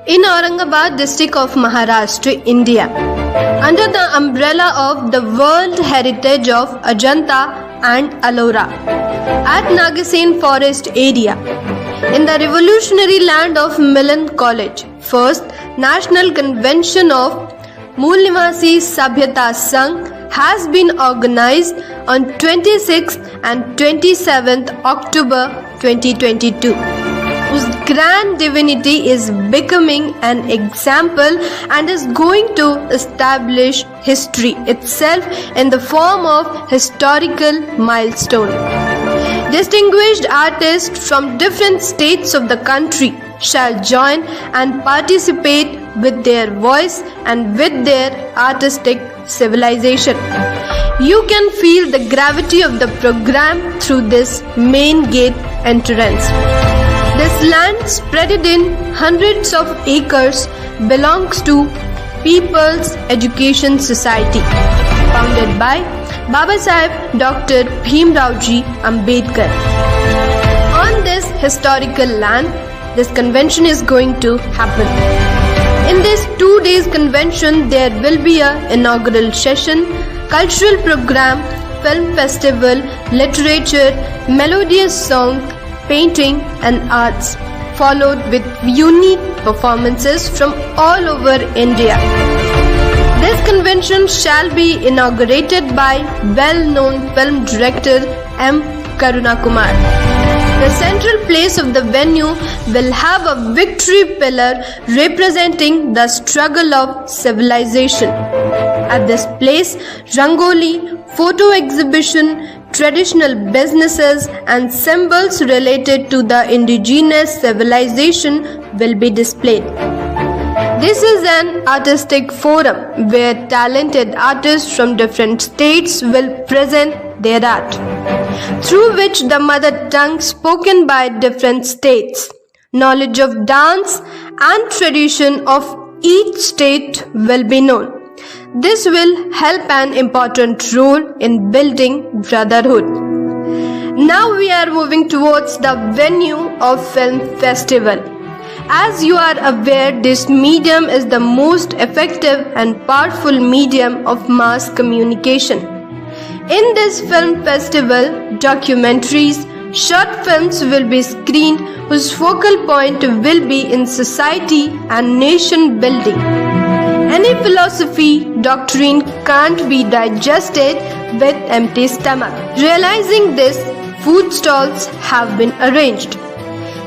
in Aurangabad district of Maharashtra, India, under the umbrella of the World Heritage of Ajanta and Ellora at Nagasen Forest area in the revolutionary land of Milan College. First National Convention of Mool Nivasi Sabhyata Sangh has been organized on 26th and 27th October 2022, whose grand divinity is becoming an example and is going to establish history itself in the form of historical milestone. Distinguished artists from different states of the country shall join and participate with their voice and with their artistic civilization. You can feel the gravity of the program through this main gate entrance. This land, spread in hundreds of acres, belongs to People's Education Society, founded by Baba Saheb Dr. Bhimrao Ambedkar. On this historical land, this convention is going to happen. In this 2 days convention, there will be an inaugural session, cultural program, film festival, literature, melodious song, painting and arts, followed with unique performances from all over India. This convention shall be inaugurated by well-known film director M. Karunakumar. The central place of the venue will have a victory pillar representing the struggle of civilization. At this place, Rangoli, photo exhibition, traditional businesses and symbols related to the indigenous civilization will be displayed. This is an artistic forum where talented artists from different states will present their art, through which the mother tongue spoken by different states, knowledge of dance and tradition of each state will be known. This will help an important role in building brotherhood. Now we are moving towards the venue of film festival. As you are aware, this medium is the most effective and powerful medium of mass communication. In this film festival, documentaries, short films will be screened whose focal point will be in society and nation building. Any philosophy, doctrine can't be digested with empty stomach. Realizing this, food stalls have been arranged.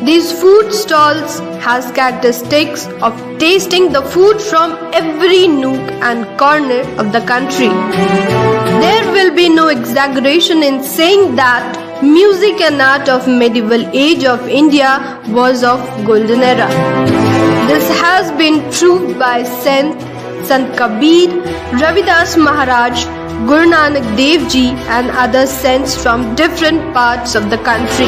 These food stalls has characteristics of tasting the food from every nook and corner of the country. There will be no exaggeration in saying that music and art of medieval age of India was of golden era. This has been proved by Sant Kabir, Ravidas Maharaj, Guru Nanak Dev Ji and other saints from different parts of the country.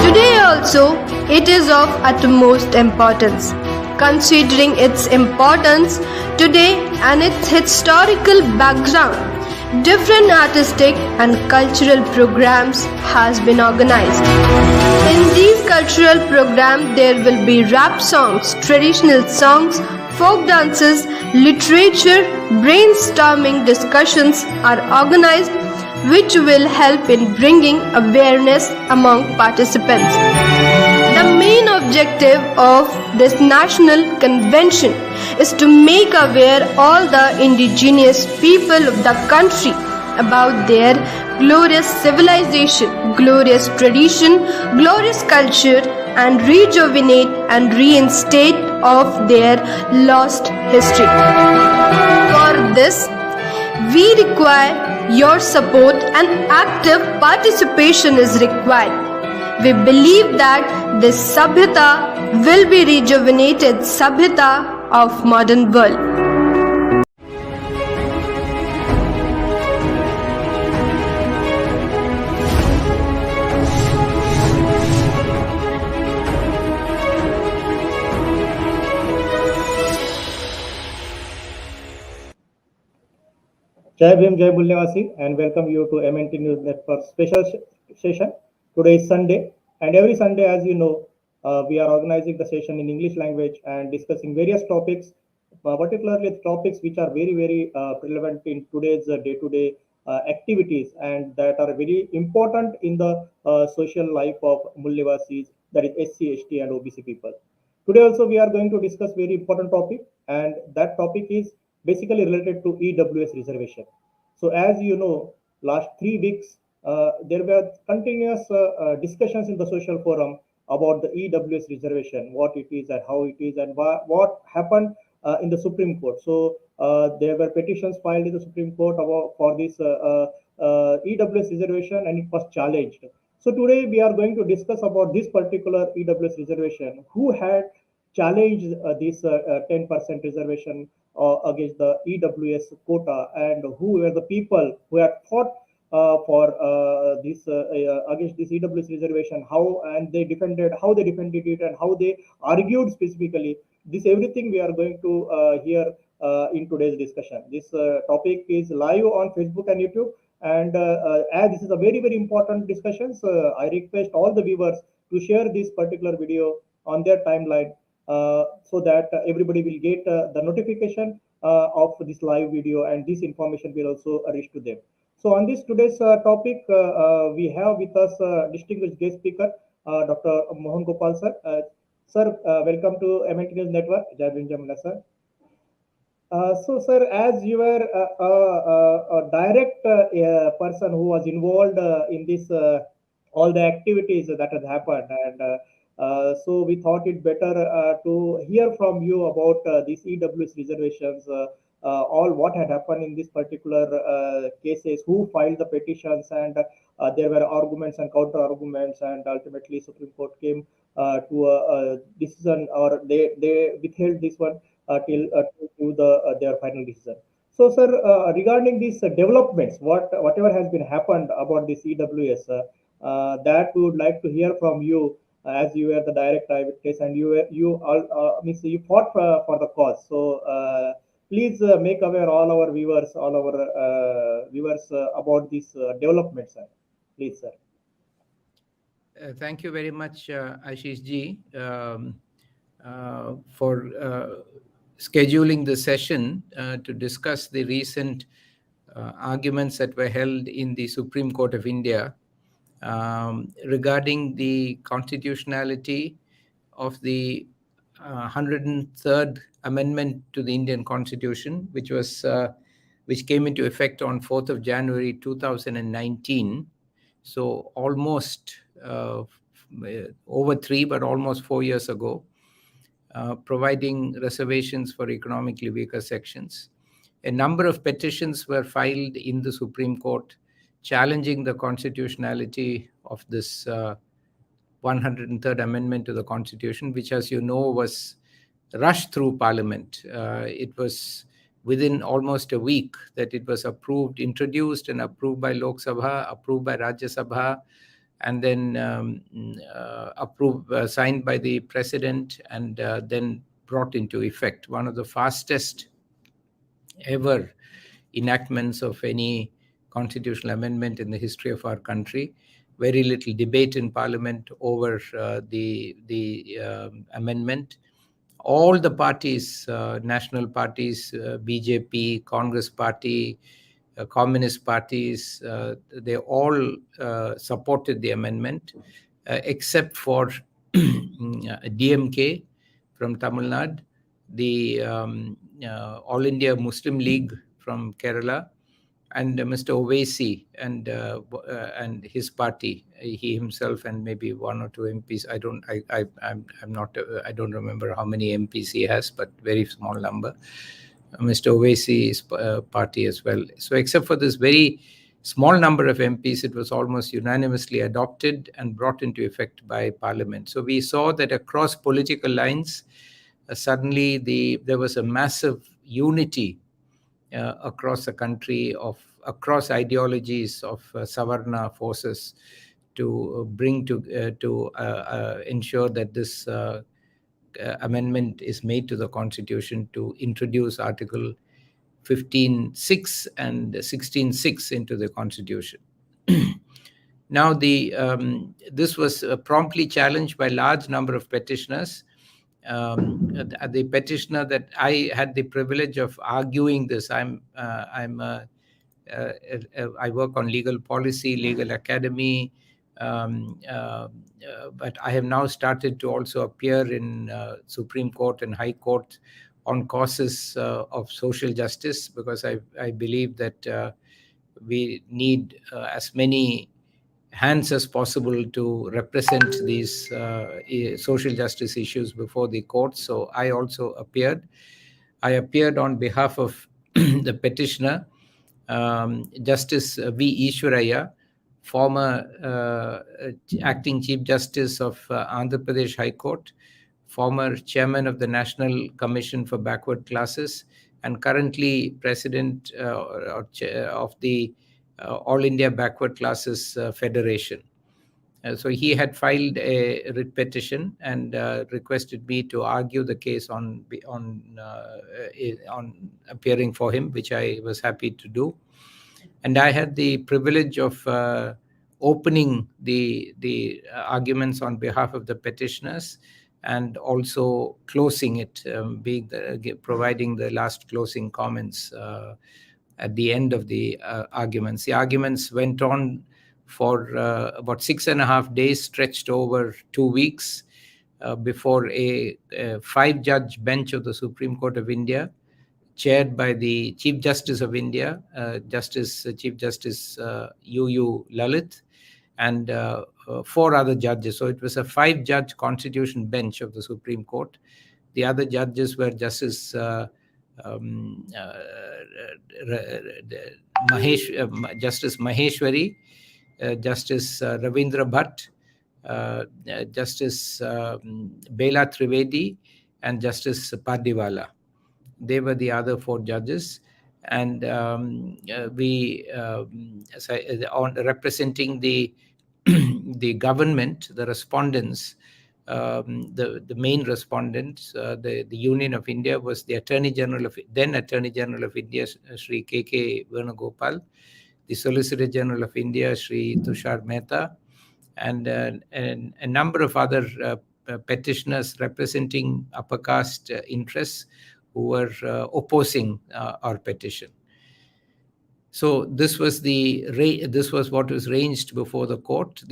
Today also, it is of utmost importance. Considering its importance today and its historical background, different artistic and cultural programs has been organized. In these cultural programs, there will be rap songs, traditional songs, folk dances, literature, brainstorming discussions are organized which will help in bringing awareness among participants. The main objective of this national convention is to make aware all the indigenous people of the country about their glorious civilization, glorious tradition, glorious culture and rejuvenate and reinstate of their lost history. For this, we require your support and active participation is required. We believe that this Sabhyata will be rejuvenated Sabhyata of modern world. Jai Bhim, Jai Mool Nivasi, and welcome you to MNt News Network special session. Today is Sunday, and every Sunday, as you know, We are organizing the session in English language and discussing various topics, particularly topics which are very relevant in today's day-to-day activities and that are very important in the social life of Mullevasis, that is SC, ST, and OBC people. Today also we are going to discuss very important topic, and that topic is basically related to EWS reservation. So as you know, last 3 weeks there were continuous discussions in the social forum about the EWS reservation, what it is and how it is, and what happened in the Supreme Court. So there were petitions filed in the Supreme Court about for this EWS reservation, and it was challenged. So today we are going to discuss about this particular EWS reservation, who had challenged this 10% reservation against the EWS quota, and who were the people who had fought for this against this EWS reservation, how they defended it, and how they argued specifically. This everything we are going to hear in today's discussion. This topic is live on Facebook and YouTube, and as this is a very important discussion, so I request all the viewers to share this particular video on their timeline so that everybody will get the notification of this live video, and this information will also reach to them. So on this today's topic, we have with us distinguished guest speaker, Dr. Mohan Gopal sir. Sir, welcome to MNt-English Network. Jai Bhim, Jai Mala, sir. So, sir, as you were a direct person who was involved in this all the activities that has happened, and so we thought it better to hear from you about these EWS reservations, all what had happened in this particular cases, who filed the petitions, and there were arguments and counter arguments, and ultimately Supreme Court came to a decision, or they withheld this one till to the their final decision. So, sir, regarding these developments, whatever has been happened about this EWS, that we would like to hear from you, as you were the direct eyewitness, and you all means you fought for the cause. So, please make aware all our viewers, about these developments, sir. Please, sir. Thank you very much, Ashish ji, for scheduling the session to discuss the recent arguments that were held in the Supreme Court of India regarding the constitutionality of the 103rd Amendment to the Indian Constitution, which came into effect on 4th of January 2019. So almost over 3, but almost 4 years ago, providing reservations for economically weaker sections. A number of petitions were filed in the Supreme Court challenging the constitutionality of this 103rd Amendment to the Constitution, which, as you know, was rushed through Parliament. It was within almost a week that it was introduced and approved by Lok Sabha, approved by Rajya Sabha, and then signed by the President, and then brought into effect. One of the fastest ever enactments of any constitutional amendment in the history of our country. Very little debate in Parliament over the amendment. All the parties, national parties, BJP, Congress Party, Communist parties, they all supported the amendment, except for DMK from Tamil Nadu, the All India Muslim League from Kerala, and Mr. Owaisi and his party, he himself and maybe one or two MPs. I don't remember how many MPs he has, but very small number. Mr. Owaisi's party as well. So except for this very small number of MPs, it was almost unanimously adopted and brought into effect by Parliament. So we saw that across political lines, suddenly there was a massive unity across the country, across ideologies of Savarna forces, to bring to ensure that this amendment is made to the Constitution to introduce Article 15.6 and 16.6 into the Constitution. Now, this was promptly challenged by a large number of petitioners. The petitioner that I had the privilege of arguing this, I work on legal policy, legal academy, but I have now started to also appear in Supreme Court and High Court on causes of social justice, because I believe that we need as many hands as possible to represent these social justice issues before the court. So I also appeared. I appeared on behalf of the petitioner, Justice V. Ishwaraya, former acting Chief Justice of Andhra Pradesh High Court, former chairman of the National Commission for Backward Classes, and currently president of the All India Backward Classes Federation. So he had filed a writ petition and requested me to argue the case on appearing for him, which I was happy to do. And I had the privilege of opening the arguments on behalf of the petitioners, and also closing it, providing the last closing comments at the end of the arguments. The arguments went on for about 6.5 days, stretched over 2 weeks, before a 5-judge bench of the Supreme Court of India, chaired by the Chief Justice of India, Chief Justice U. Lalit, and 4 other judges. So it was a 5-judge constitution bench of the Supreme Court. The other judges were Justice Maheshwari, Justice Ravindra Bhatt, Justice Bela Trivedi, and Justice Pardiwala. They were the other 4 judges. And representing the government, the respondents, the main respondents, the Union of India, was the then Attorney General of India, Sri K. Mohan Gopal, the Solicitor General of India, Sri Tushar Mehta, and a number of other petitioners representing upper caste interests who were opposing our petition. So this was what was ranged before the court.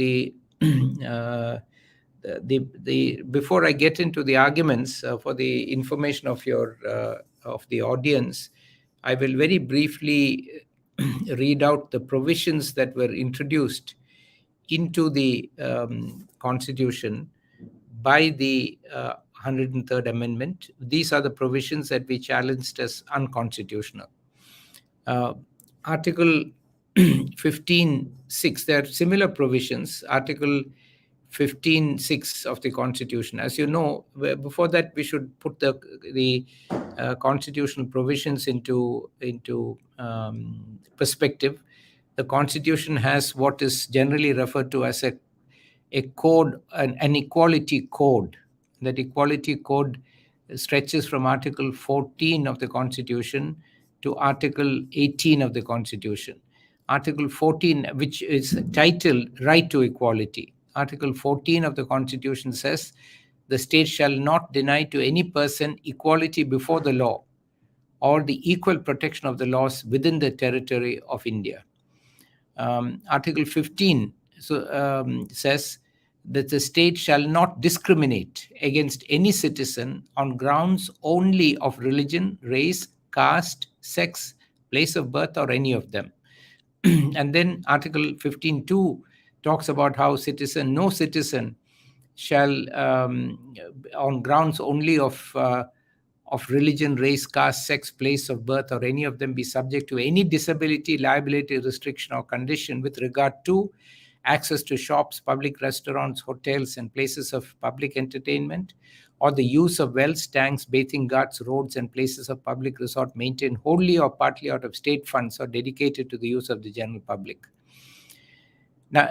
Before I get into the arguments, for the information of the audience, I will very briefly read out the provisions that were introduced into the Constitution by the 103rd Amendment. These are the provisions that we challenged as unconstitutional. Article 15(6), there are similar provisions. Article 15(6) of the Constitution. As you know, before that, we should put the constitutional provisions into perspective. The Constitution has what is generally referred to as a code, an equality code. That equality code stretches from Article 14 of the Constitution to Article 18 of the Constitution. Article 14, which is titled Right to Equality. Article 14 of the Constitution says, the state shall not deny to any person equality before the law or the equal protection of the laws within the territory of India. Article 15 says that the state shall not discriminate against any citizen on grounds only of religion, race, caste, sex, place of birth, or any of them. And then Article 15(2) talks about how no citizen shall, on grounds only of religion, race, caste, sex, place of birth, or any of them, be subject to any disability, liability, restriction, or condition with regard to access to shops, public restaurants, hotels, and places of public entertainment, or the use of wells, tanks, bathing ghats, roads, and places of public resort maintained wholly or partly out of state funds or dedicated to the use of the general public. Now,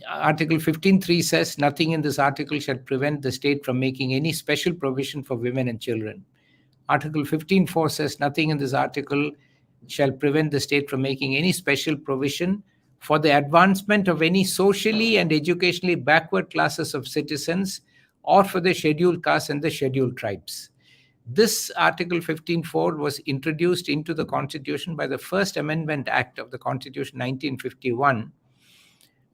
Article 15(3) says, nothing in this article shall prevent the state from making any special provision for women and children. Article 15(4) says, nothing in this article shall prevent the state from making any special provision for the advancement of any socially and educationally backward classes of citizens, or for the scheduled castes and the scheduled tribes. This Article 15.4 was introduced into the Constitution by the First Amendment Act of the Constitution 1951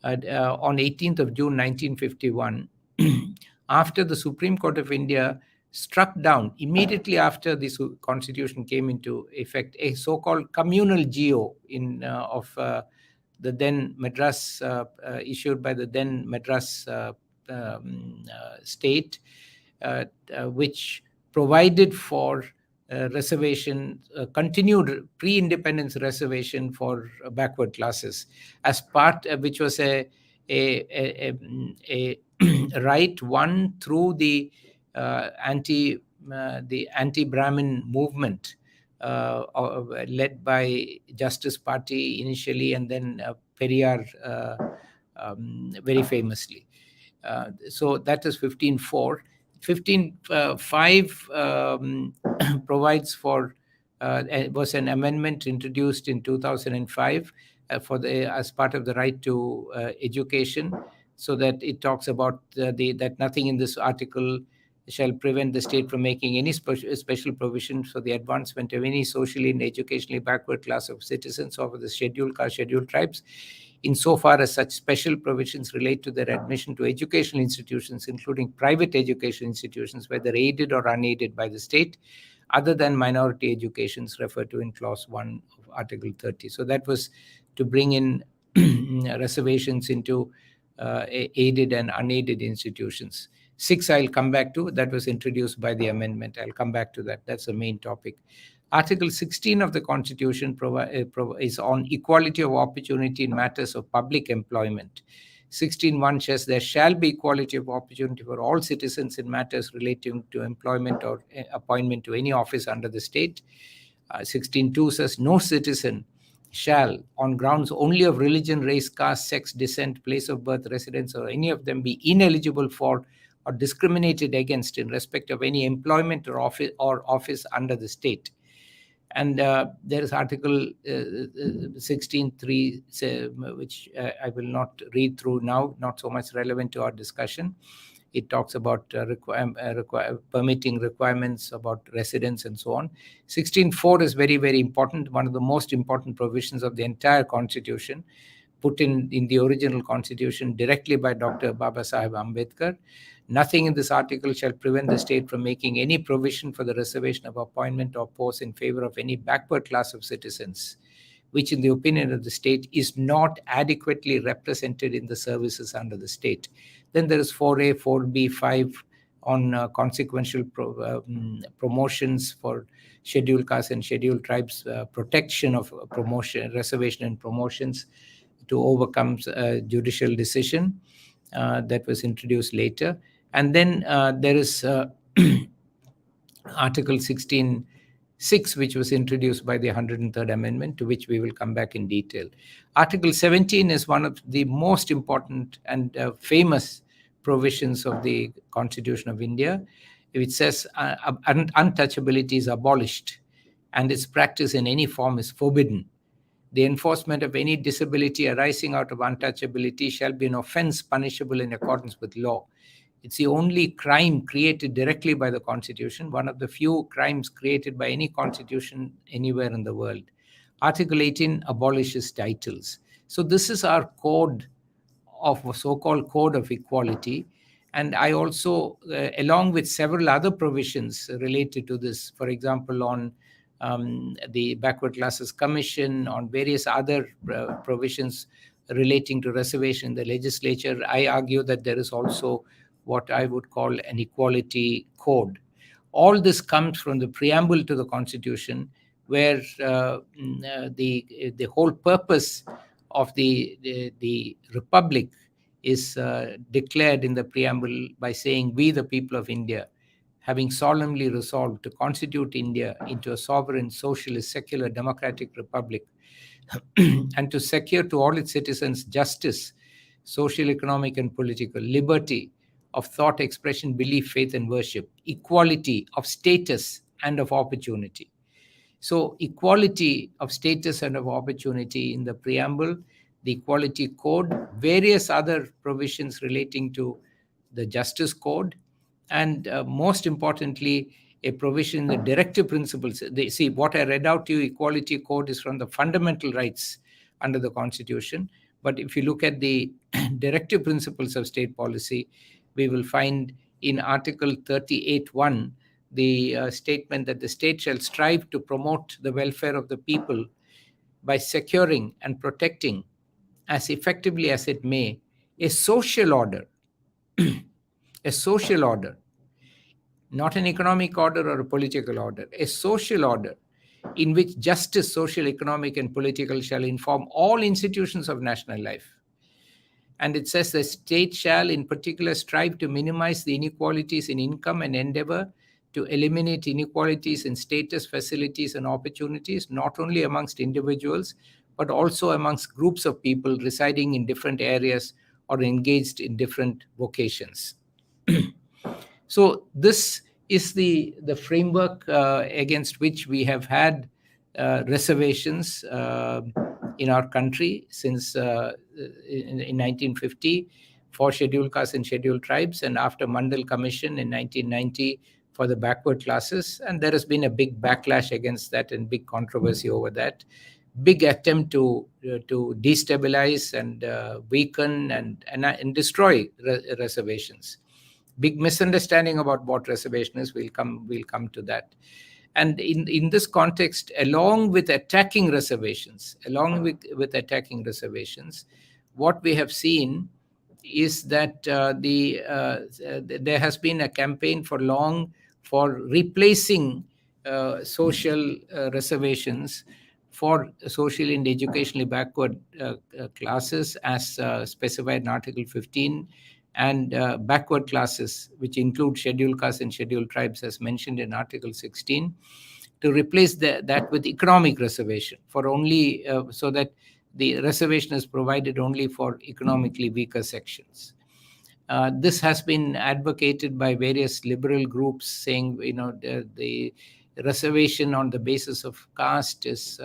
on 18th of June 1951, after the Supreme Court of India struck down, immediately after the Constitution came into effect, a so-called communal GO of the then Madras, issued by the then Madras state, which provided for reservation, continued pre-independence reservation for backward classes, as part which was a right won through the anti-Brahmin movement, led by Justice Party initially, and then Periyar very famously. So that is 15.4. 15.5 provides for, was an amendment introduced in 2005 as part of the right to education, so that it talks about that nothing in this article shall prevent the state from making any special provisions for the advancement of any socially and educationally backward class of citizens or for the scheduled caste, scheduled tribes, insofar as such special provisions relate to their admission to educational institutions, including private education institutions, whether aided or unaided by the state, other than minority educations referred to in Clause 1 of Article 30. So that was to bring in reservations into aided and unaided institutions. 6 I'll come back to. That was introduced by the amendment. I'll come back to that. That's the main topic. Article 16 of the Constitution is on equality of opportunity in matters of public employment. 16.1 says there shall be equality of opportunity for all citizens in matters relating to employment or appointment to any office under the state. 16.2 says no citizen shall, on grounds only of religion, race, caste, sex, descent, place of birth, residence, or any of them, be ineligible for or discriminated against in respect of any employment or office under the state. And there is Article 16.3, which I will not read through now, not so much relevant to our discussion. It talks about permitting requirements about residence and so on. 16.4 is very, very important, one of the most important provisions of the entire Constitution, put in the original Constitution directly by Dr. Babasaheb Ambedkar. Nothing in this article shall prevent the state from making any provision for the reservation of appointment or post in favor of any backward class of citizens, which in the opinion of the state is not adequately represented in the services under the state. Then there is 4A, 4B, 5 on consequential promotions for scheduled castes and scheduled tribes, protection of promotion, reservation and promotions to overcome judicial decision that was introduced later. And then there is Article 16.6, which was introduced by the 103rd Amendment, to which we will come back in detail. Article 17 is one of the most important and famous provisions of the Constitution of India. It says untouchability is abolished and its practice in any form is forbidden. The enforcement of any disability arising out of untouchability shall be an offense punishable in accordance with law. It's the only crime created directly by the Constitution, one of the few crimes created by any constitution anywhere in the world. Article 18 abolishes titles. So this is our code of a so-called Code of Equality. And I also, along with several other provisions related to this, for example, on the Backward Classes Commission, on various other provisions relating to reservation in the legislature, I argue that there is also what I would call an equality code. All this comes from the preamble to the Constitution, where the whole purpose of the Republic is declared in the preamble by saying, "We, the people of India, having solemnly resolved to constitute India into a sovereign, socialist, secular, democratic republic, and to secure to all its citizens justice, social, economic, and political liberty of thought, expression, belief, faith, and worship, equality of status and of opportunity." So equality of status and of opportunity in the preamble the Equality Code, various other provisions relating to the Justice Code, and most importantly, a provision in the directive principles. See, what I read out to you, Equality Code, is from the fundamental rights under the Constitution. But if you look at the directive principles of state policy, we will find in Article 38(1) the statement that the state shall strive to promote the welfare of the people by securing and protecting, as effectively as it may, a social order, a social order, not an economic order or a political order, a social order in which justice, social, economic, and political shall inform all institutions of national life. And it says the state shall in particular strive to minimize the inequalities in income and endeavor to eliminate inequalities in status, facilities, and opportunities, not only amongst individuals, but also amongst groups of people residing in different areas or engaged in different vocations. So this is the framework against which we have had reservations in our country since in 1950 for scheduled castes and scheduled tribes, and after Mandal Commission in 1990 for the backward classes. And there has been a big backlash against that and big controversy over that. Big attempt to destabilize and weaken and destroy reservations. Big misunderstanding about what reservation is. We'll come to that. And in this context, along with attacking reservations, what we have seen is that there has been a campaign for long for replacing social reservations for socially and educationally backward classes as specified in Article 15, and backward classes, which include scheduled castes and scheduled tribes as mentioned in Article 16, to replace that with economic reservation for only so that the reservation is provided only for economically weaker sections. This has been advocated by various liberal groups, saying the reservation on the basis of caste is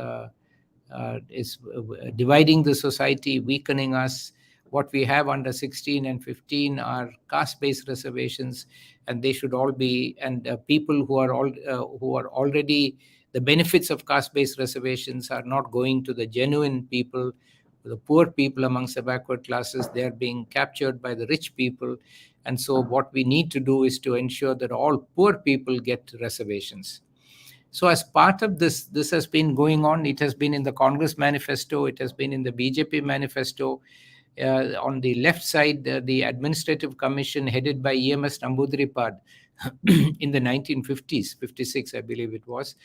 dividing the society, weakening us. What we have under 16 and 15 are caste-based reservations, and they should all be, and people who are already, the benefits of caste-based reservations are not going to the genuine people, the poor people amongst the backward classes. They are being captured by the rich people. And so what we need to do is to ensure that all poor people get reservations. So as part of this has been going on. It has been in the Congress manifesto. It has been in the BJP manifesto. On the left side, the Administrative Commission headed by EMS Namboodiripad in the 1950s, 56 I believe it was,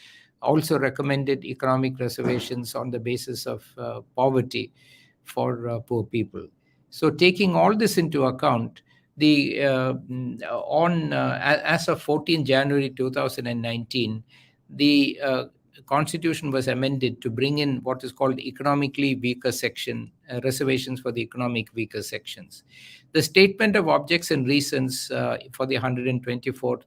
also recommended economic reservations on the basis of poverty for poor people. So taking all this into account, as of 14 January 2019, the Constitution was amended to bring in what is called economically weaker section, reservations for the economic weaker sections. The statement of objects and reasons for the 124th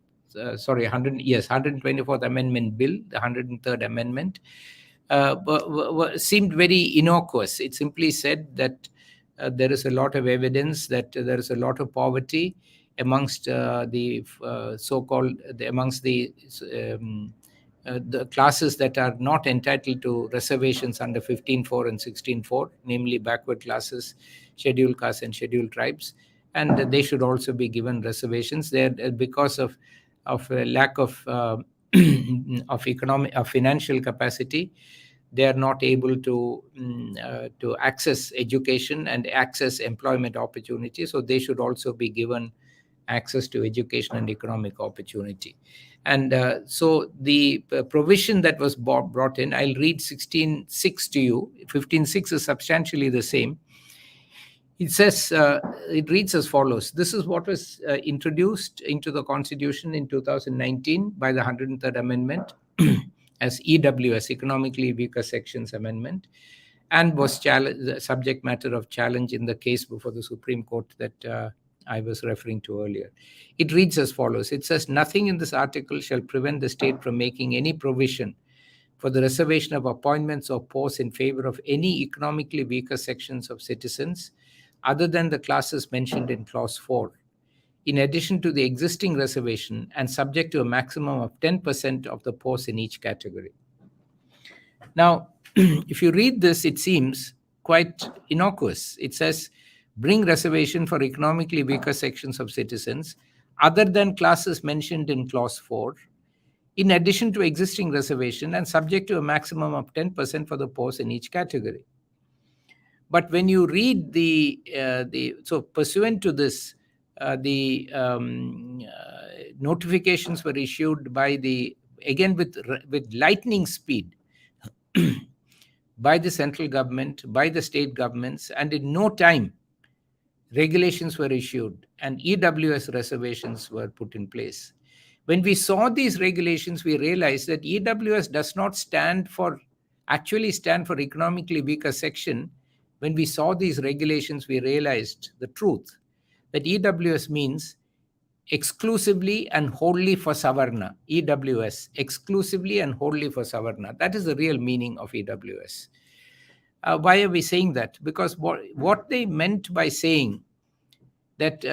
Amendment Bill, the 103rd Amendment, seemed very innocuous. It simply said that there is a lot of evidence that there is a lot of poverty amongst the classes that are not entitled to reservations under 15.4 and 16.4, namely backward classes, scheduled castes, and scheduled tribes, and they should also be given reservations there because of a lack of financial capacity. They are not able to access education and access employment opportunities, so they should also be given access to education and economic opportunity. And so the provision that was brought in, I'll read 16.6 to you. 15.6 is substantially the same. It says, it reads as follows. This is what was introduced into the Constitution in 2019 by the 103rd Amendment as EWS, Economically Weaker Sections Amendment, and was the subject matter of challenge in the case before the Supreme Court that I was referring to earlier. It reads as follows. It says, nothing in this article shall prevent the state from making any provision for for the reservation of appointments or posts in favor of any economically weaker sections of citizens other than the classes mentioned in Clause 4, in addition to the existing reservation and subject to a maximum of 10% of the posts in each category. Now, if you read this, it seems quite innocuous. It says, bring reservation for economically weaker sections of citizens other than classes mentioned in Clause 4, in addition to existing reservation and subject to a maximum of 10% for the posts in each category. But when you read so pursuant to this, the notifications were issued by again with lightning speed, by the central government, by the state governments, and in no time, regulations were issued and EWS reservations were put in place. When we saw these regulations, we realized that EWS does not actually stand for economically weaker section. When we saw these regulations, we realized the truth, that EWS means exclusively and wholly for Savarna. EWS, exclusively and wholly for Savarna. That is the real meaning of EWS. Why are we saying that? Because what they meant by saying that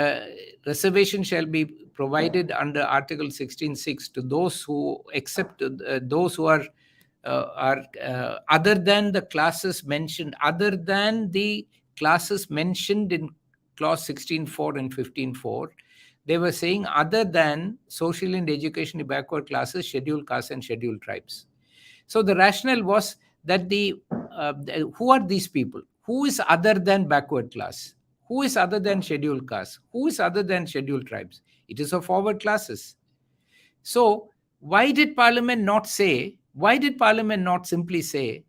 reservation shall be provided under Article 16.6 to those who accept, those who are other than the classes mentioned, in Clause 16.4 and 15.4, they were saying other than social and educationally backward classes, scheduled castes and scheduled tribes. So the rationale was that who are these people? Who is other than backward class? Who is other than scheduled castes? Who is other than scheduled tribes? It is of forward classes. So why did Parliament not simply say,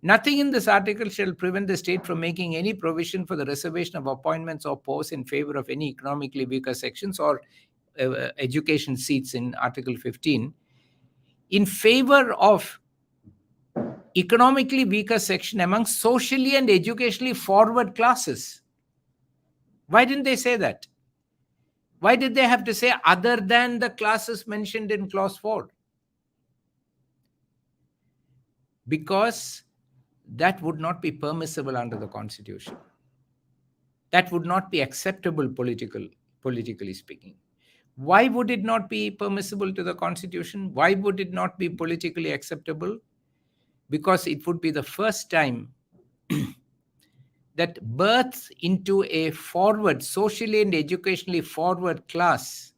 nothing in this article shall prevent the state from making any provision for the reservation of appointments or posts in favor of any economically weaker sections or education seats in Article 15 in favor of economically weaker section among socially and educationally forward classes? Why didn't they say that? Why did they have to say other than the classes mentioned in Clause 4? Because that would not be permissible under the Constitution. That would not be acceptable politically speaking. Why would it not be permissible to the Constitution? Why would it not be politically acceptable? Because it would be the first time that birth into a forward, socially and educationally forward class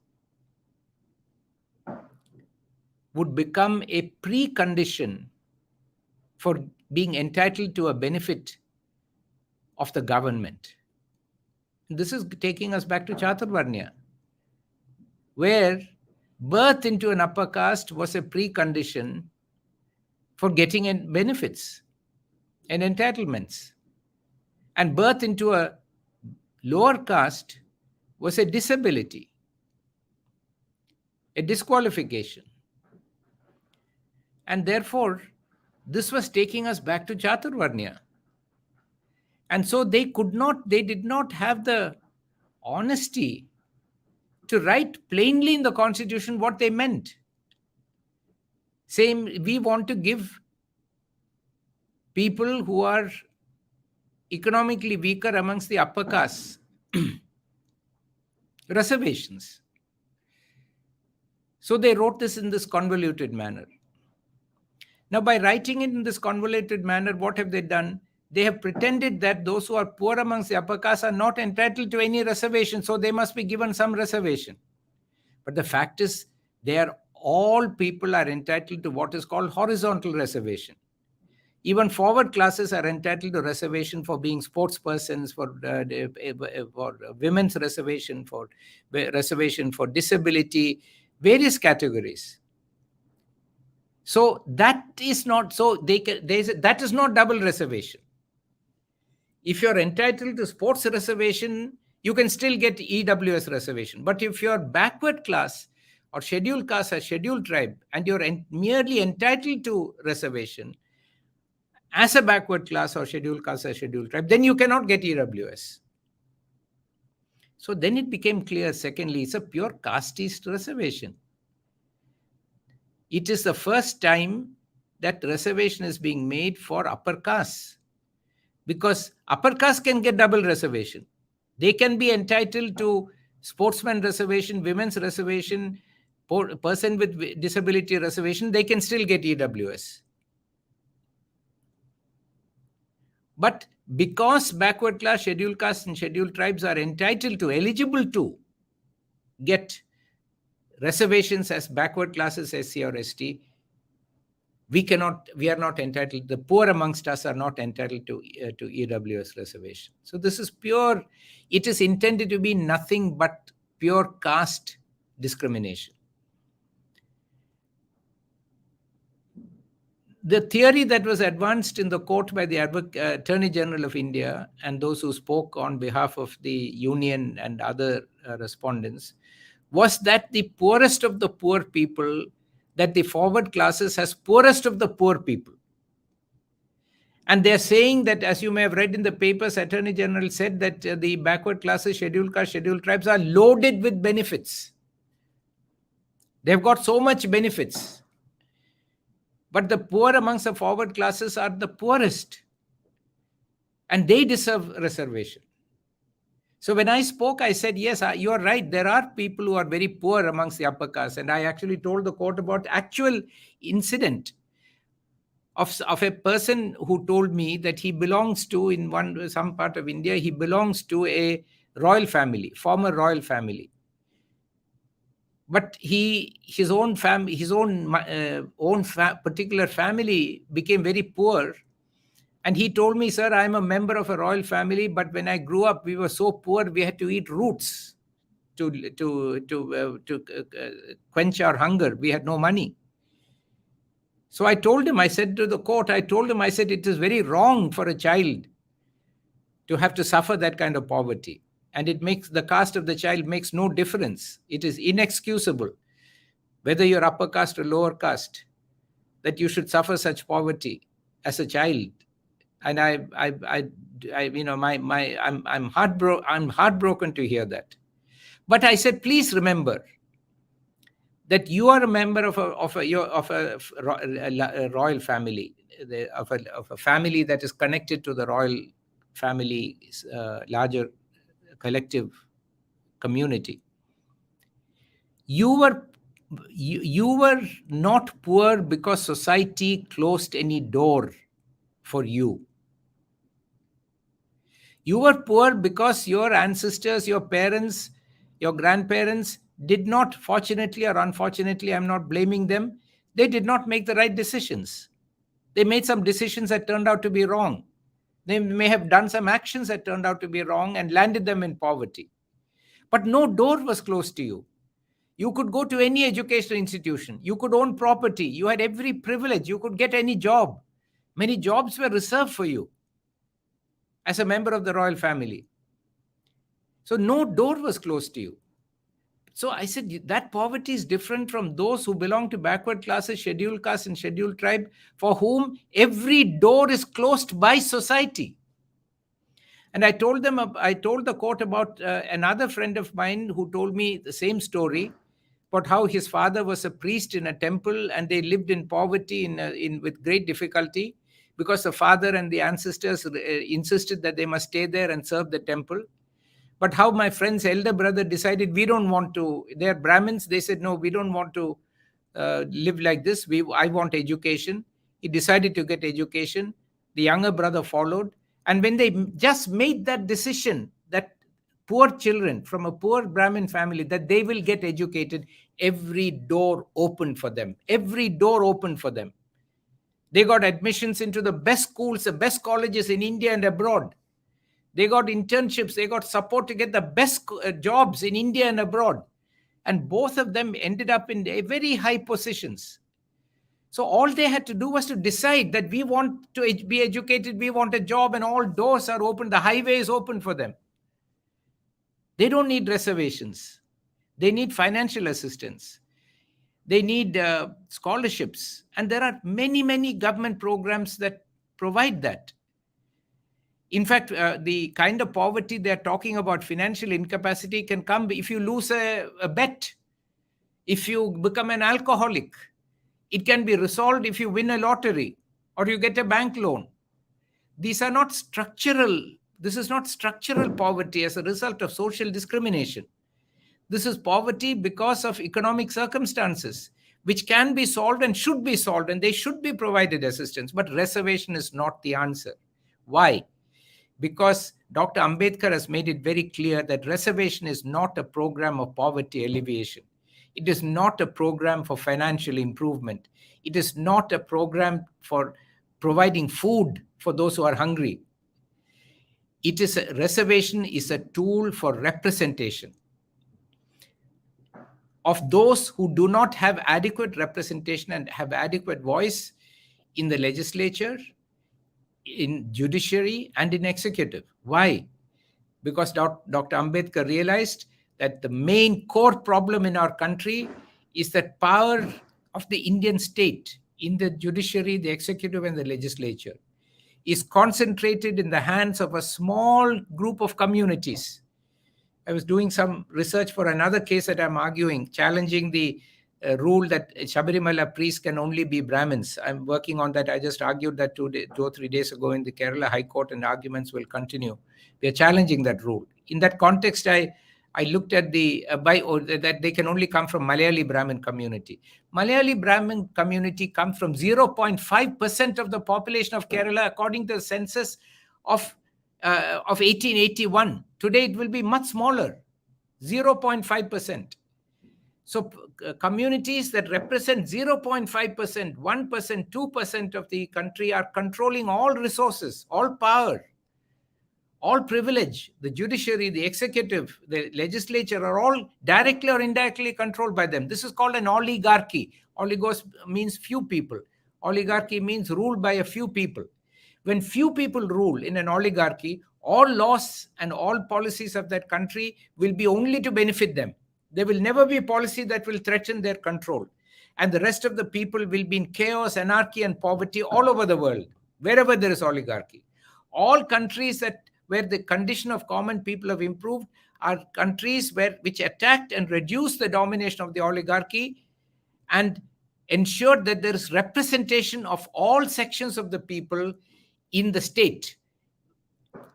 would become a precondition for being entitled to a benefit of the government. This is taking us back to Chaturvarnya, where birth into an upper caste was a precondition for getting benefits and entitlements. And birth into a lower caste was a disability, a disqualification. And therefore, this was taking us back to Chaturvarnya. And so they did not have the honesty to write plainly in the Constitution what they meant. Saying, we want to give people who are economically weaker amongst the upper castes reservations. So they wrote this in this convoluted manner. Now, by writing it in this convoluted manner, what have they done? They have pretended that those who are poor amongst the upper castes are not entitled to any reservation, so they must be given some reservation. But the fact is, all people are entitled to what is called horizontal reservation. Even forward classes are entitled to reservation for being sports persons, for women's reservation, for disability, various categories. So that is not that is not double reservation. If you're entitled to sports reservation, you can still get EWS reservation. But if you're backward class or scheduled caste or scheduled tribe and you're merely entitled to reservation as a backward class or scheduled caste or scheduled tribe, then you cannot get EWS. So then it became clear, secondly, it's a pure casteist reservation. It is the first time that reservation is being made for upper castes, because upper caste can get double reservation. They can be entitled to sportsman reservation, women's reservation, person with disability reservation. They can still get EWS. But because backward class, scheduled castes and scheduled tribes are entitled to, eligible to get reservations as backward classes, SC or ST, we are not entitled, the poor amongst us are not entitled to EWS reservation. So this is pure, it is intended to be nothing but pure caste discrimination. The theory that was advanced in the court by the Attorney General of India and those who spoke on behalf of the union and other respondents was that the poorest of the poor people, that the forward classes has poorest of the poor people. And they're saying that, as you may have read in the papers, Attorney General said that the backward classes, scheduled castes, scheduled tribes are loaded with benefits. They've got so much benefits. But the poor amongst the forward classes are the poorest. And they deserve reservation. So when I spoke, I said, yes, you are right. There are people who are very poor amongst the upper caste. And I actually told the court about actual incident of a person who told me that he belongs to, in some part of India, he belongs to a royal family, former royal family. But his own particular family became very poor. And he told me, sir, I'm a member of a royal family, but when I grew up, we were so poor, we had to eat roots to quench our hunger. We had no money. So I told him, I said to the court, I said, it is very wrong for a child to have to suffer that kind of poverty. And it makes the caste of the child makes no difference. It is inexcusable, whether you're upper caste or lower caste, that you should suffer such poverty as a child. And I'm heartbroken to hear that. But I said, please remember that you are a member of a royal family, of a family that is connected to the royal family's larger collective community. You were not poor because society closed any door for you. You were poor because your ancestors, your parents, your grandparents did not, fortunately or unfortunately, I'm not blaming them, they did not make the right decisions. They made some decisions that turned out to be wrong. They may have done some actions that turned out to be wrong and landed them in poverty. But no door was closed to you. You could go to any educational institution. You could own property. You had every privilege. You could get any job. Many jobs were reserved for you as a member of the royal family. So no door was closed to you. So I said that poverty is different from those who belong to backward classes, scheduled caste and scheduled tribe, for whom every door is closed by society. And I told the court about another friend of mine who told me the same story, about how his father was a priest in a temple and they lived in poverty with great difficulty, because the father and the ancestors insisted that they must stay there and serve the temple. But how my friend's elder brother decided, we don't want to, they're Brahmins, they said, no, we don't want to live like this. I want education. He decided to get education. The younger brother followed. And when they just made that decision, that poor children from a poor Brahmin family, that they will get educated, every door opened for them. Every door opened for them. They got admissions into the best schools, the best colleges in India and abroad. They got internships. They got support to get the best jobs in India and abroad. And both of them ended up in very high positions. So all they had to do was to decide that we want to be educated, we want a job, and all doors are open. The highway is open for them. They don't need reservations. They need financial assistance. They need scholarships. And there are many, many government programs that provide that. In fact, the kind of poverty they're talking about, financial incapacity, can come if you lose a bet, if you become an alcoholic, It can be resolved if you win a lottery or you get a bank loan. These are not structural. This is not structural poverty as a result of social discrimination. This is poverty because of economic circumstances, which can be solved and should be solved, and they should be provided assistance. But reservation is not the answer. Why? Because Dr. Ambedkar has made it very clear that reservation is not a program of poverty alleviation. It is not a program for financial improvement. It is not a program for providing food for those who are hungry. Reservation is a tool for representation of those who do not have adequate representation and have adequate voice in the legislature, in judiciary, and in executive. Why? Because Dr. Ambedkar realized that the main core problem in our country is that power of the Indian state in the judiciary, the executive, and the legislature is concentrated in the hands of a small group of communities. I was doing some research for another case that I'm arguing, challenging the rule that Shabarimala priests can only be Brahmins. I'm working on that. I just argued that 2 or 3 days ago in the Kerala High Court, and arguments will continue. We are challenging that rule. In that context, I looked at that they can only come from Malayali Brahmin community. Malayali Brahmin community come from 0.5% of the population of Kerala, according to the census of 1881. Today, it will be much smaller, 0.5%. So communities that represent 0.5%, 1%, 2% of the country are controlling all resources, all power, all privilege. The judiciary, the executive, the legislature are all directly or indirectly controlled by them. This is called an oligarchy. Oligos means few people. Oligarchy means ruled by a few people. When few people rule in an oligarchy, all laws and all policies of that country will be only to benefit them. There will never be a policy that will threaten their control. And the rest of the people will be in chaos, anarchy, and poverty all over the world, wherever there is oligarchy. All countries where the condition of common people have improved are countries which attacked and reduced the domination of the oligarchy and ensured that there is representation of all sections of the people in the state,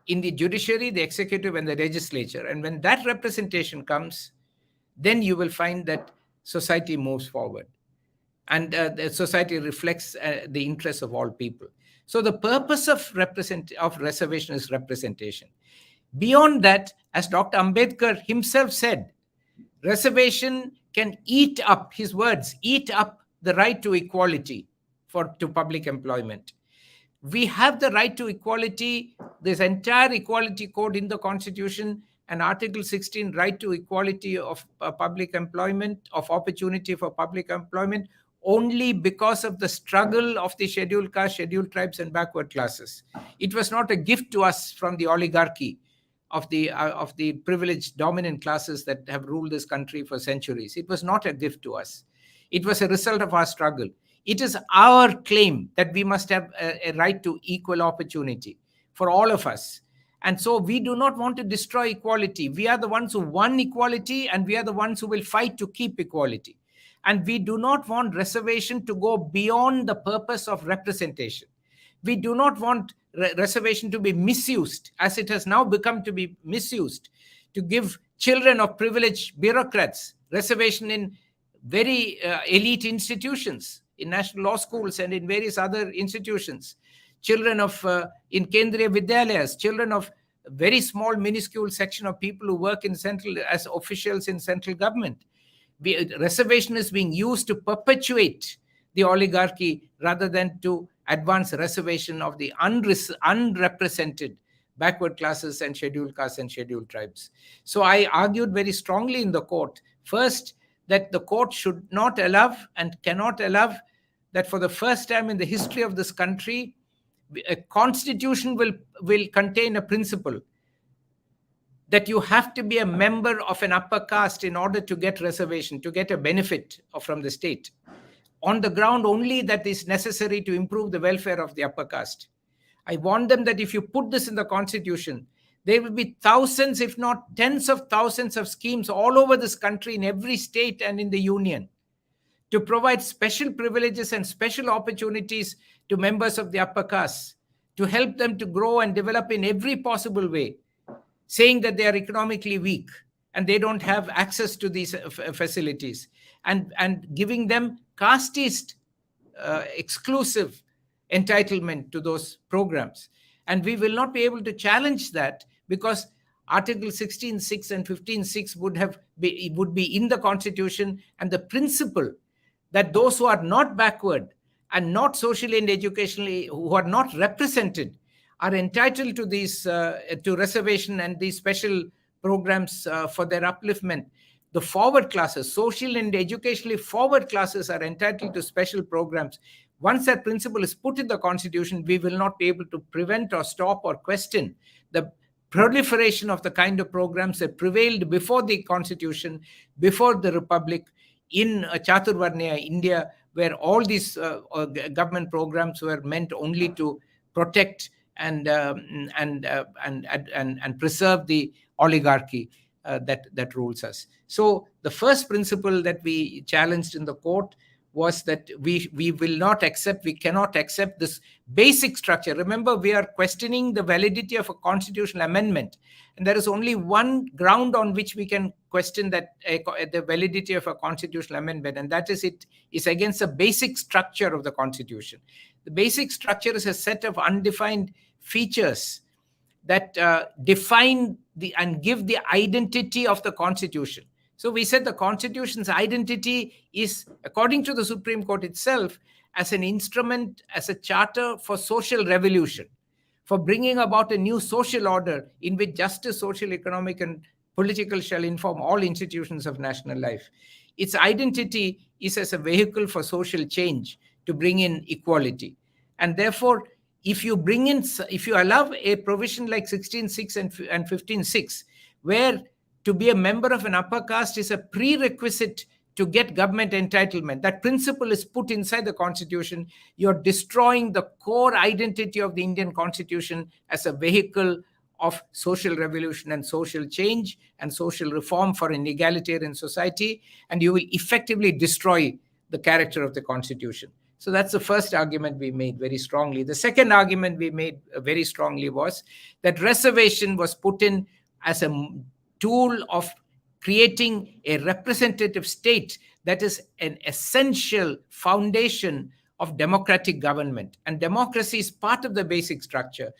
in the judiciary, the executive, and the legislature. And when that representation comes, then you will find that society moves forward, and the society reflects the interests of all people. So the purpose of reservation is representation. Beyond that, as Dr. Ambedkar himself said, reservation can eat up, his words, eat up the right to equality to public employment. We have the right to equality. This entire equality code in the Constitution and Article 16, right to equality of public employment, of opportunity for public employment, only because of the struggle of the scheduled castes, scheduled tribes, and backward classes. It was not a gift to us from the oligarchy of the privileged dominant classes that have ruled this country for centuries. It was not a gift to us. It was a result of our struggle. It is our claim that we must have a right to equal opportunity for all of us. And so we do not want to destroy equality. We are the ones who won equality, and we are the ones who will fight to keep equality. And we do not want reservation to go beyond the purpose of representation. We do not want reservation to be misused, as it has now become to be misused, to give children of privileged bureaucrats reservation in very elite institutions, in national law schools and in various other institutions. Children in Kendriya Vidyalayas, children of a very small, minuscule section of people who work in as officials in central government. Reservation is being used to perpetuate the oligarchy rather than to advance reservation of the unrepresented backward classes and scheduled castes and scheduled tribes. So I argued very strongly in the court, first, that the court should not allow and cannot allow that for the first time in the history of this country, a constitution will contain a principle that you have to be a member of an upper caste in order to get reservation, to get a benefit from the state, on the ground only that is necessary to improve the welfare of the upper caste. I warn them that if you put this in the constitution, there will be thousands, if not tens of thousands of schemes all over this country, in every state and in the union, to provide special privileges and special opportunities to members of the upper caste, to help them to grow and develop in every possible way, saying that they are economically weak and they don't have access to these facilities, and giving them casteist exclusive entitlement to those programs. And we will not be able to challenge that, because Article 16.6 and 15.6 would be in the Constitution, and the principle that those who are not backward and not socially and educationally, who are not represented, are entitled to these to reservation and these special programs for their upliftment. The forward classes, social and educationally forward classes, are entitled to special programs. Once that principle is put in the Constitution, we will not be able to prevent or stop or question the proliferation of the kind of programs that prevailed before the Constitution, before the Republic, in Chaturvarnya India, where all these government programs were meant only to protect and preserve the oligarchy that rules us. So the first principle that we challenged in the court was that we will not accept, we cannot accept this basic structure. Remember, we are questioning the validity of a constitutional amendment, and there is only one ground on which we can question that the validity of a constitutional amendment, and that is it is against the basic structure of the Constitution. The basic structure is a set of undefined features that define and give the identity of the Constitution. So we said the Constitution's identity is, according to the Supreme Court itself, as an instrument, as a charter for social revolution, for bringing about a new social order in which justice, social, economic, and political shall inform all institutions of national life. Its identity is as a vehicle for social change to bring in equality. And therefore, if you allow a provision like 16.6 and 15.6, where to be a member of an upper caste is a prerequisite to get government entitlement, that principle is put inside the Constitution, you're destroying the core identity of the Indian Constitution as a vehicle of social revolution and social change and social reform for an egalitarian society, and you will effectively destroy the character of the Constitution. So that's the first argument we made very strongly. The second argument we made very strongly was that reservation was put in as a tool of creating a representative state that is an essential foundation of democratic government. And democracy is part of the basic structure.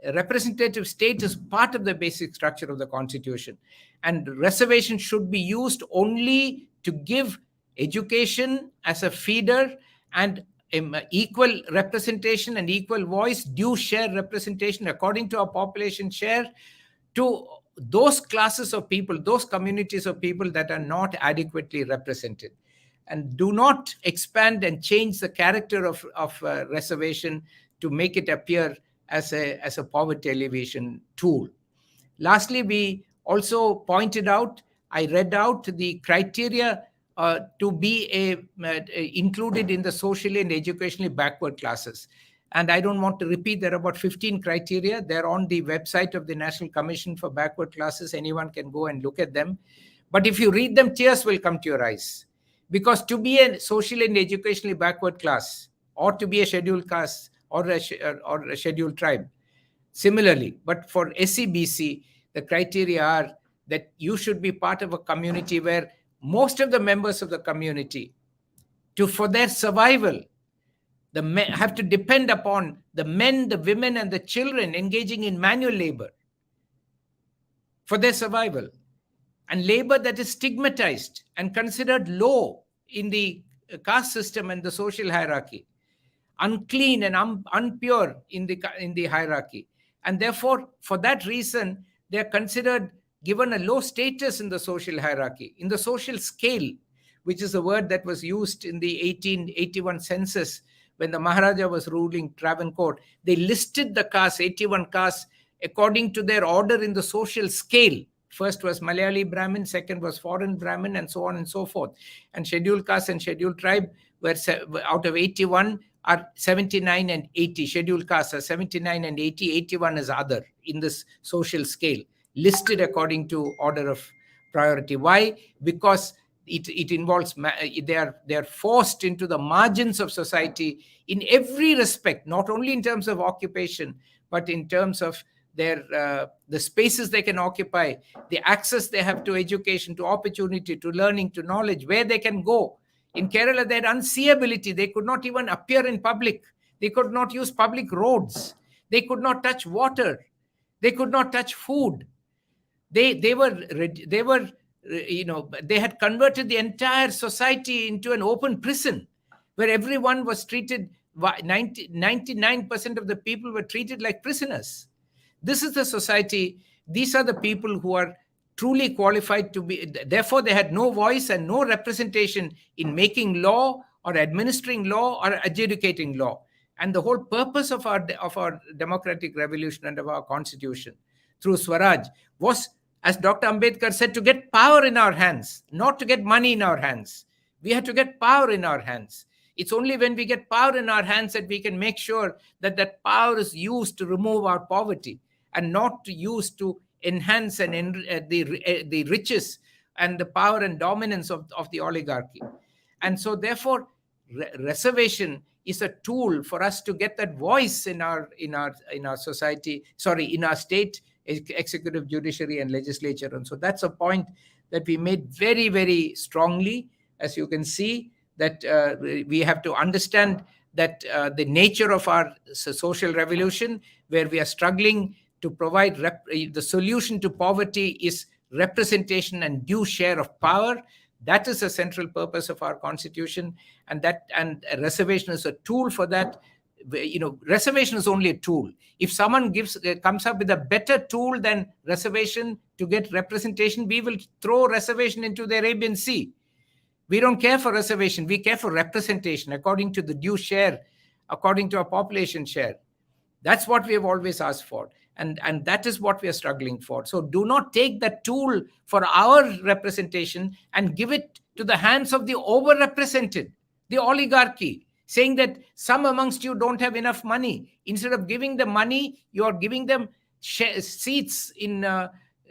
A representative state is part of the basic structure of the Constitution. And reservation should be used only to give education as a feeder and equal representation and equal voice, due share representation according to our population share, to those classes of people, those communities of people that are not adequately represented. And do not expand and change the character of reservation to make it appear as a poverty alleviation tool. Lastly, we also pointed out, I read out the criteria to be included in the socially and educationally backward classes. And I don't want to repeat, there are about 15 criteria. They're on the website of the National Commission for Backward Classes. Anyone can go and look at them. But if you read them, tears will come to your eyes. Because to be a socially and educationally backward class, or to be a scheduled caste, or a scheduled tribe, similarly, but for SCBC, the criteria are that you should be part of a community where most of the members of the community, for their survival, the men have to depend upon the men, the women, and the children engaging in manual labor for their survival, and labor that is stigmatized and considered low in the caste system and the social hierarchy, unclean and impure in the hierarchy. And therefore, for that reason, they are considered given a low status in the social hierarchy, in the social scale, which is a word that was used in the 1881 census. When the Maharaja was ruling Travancore, they listed the castes, 81 castes, according to their order in the social scale. First was Malayali Brahmin, second was foreign Brahmin, and so on and so forth. And scheduled caste and scheduled tribe were out of 81 are 79 and 80. Scheduled castes are 79 and 80. 81 is other in this social scale, listed according to order of priority. Why? Because It involves, they are forced into the margins of society in every respect, not only in terms of occupation, but in terms of the spaces they can occupy, the access they have to education, to opportunity, to learning, to knowledge, where they can go. In Kerala, they had unseeability. They could not even appear in public. They could not use public roads. They could not touch water. They could not touch food. They were they had converted the entire society into an open prison where everyone was treated, 99% of the people were treated like prisoners. This is the society. These are the people who are truly qualified to be. Therefore, they had no voice and no representation in making law or administering law or adjudicating law. And the whole purpose of our democratic revolution and of our constitution through Swaraj was, as Dr. Ambedkar said, to get power in our hands, not to get money in our hands. We had to get power in our hands. It's only when we get power in our hands that we can make sure that that power is used to remove our poverty and not to use to enhance the riches and the power and dominance of the oligarchy. And so therefore, reservation is a tool for us to get that voice in our society, in our state, executive, judiciary, and legislature. And so that's a point that we made very, very strongly. As you can see, that we have to understand that the nature of our social revolution, where we are struggling to provide the solution to poverty is representation and due share of power. That is a central purpose of our constitution, and reservation is a tool for that. Reservation is only a tool. If someone comes up with a better tool than reservation to get representation, we will throw reservation into the Arabian Sea. We don't care for reservation. We care for representation according to the due share, according to our population share. That's what we have always asked for. And that is what we are struggling for. So do not take that tool for our representation and give it to the hands of the overrepresented, the oligarchy, saying that some amongst you don't have enough money. Instead of giving them money, you are giving them seats in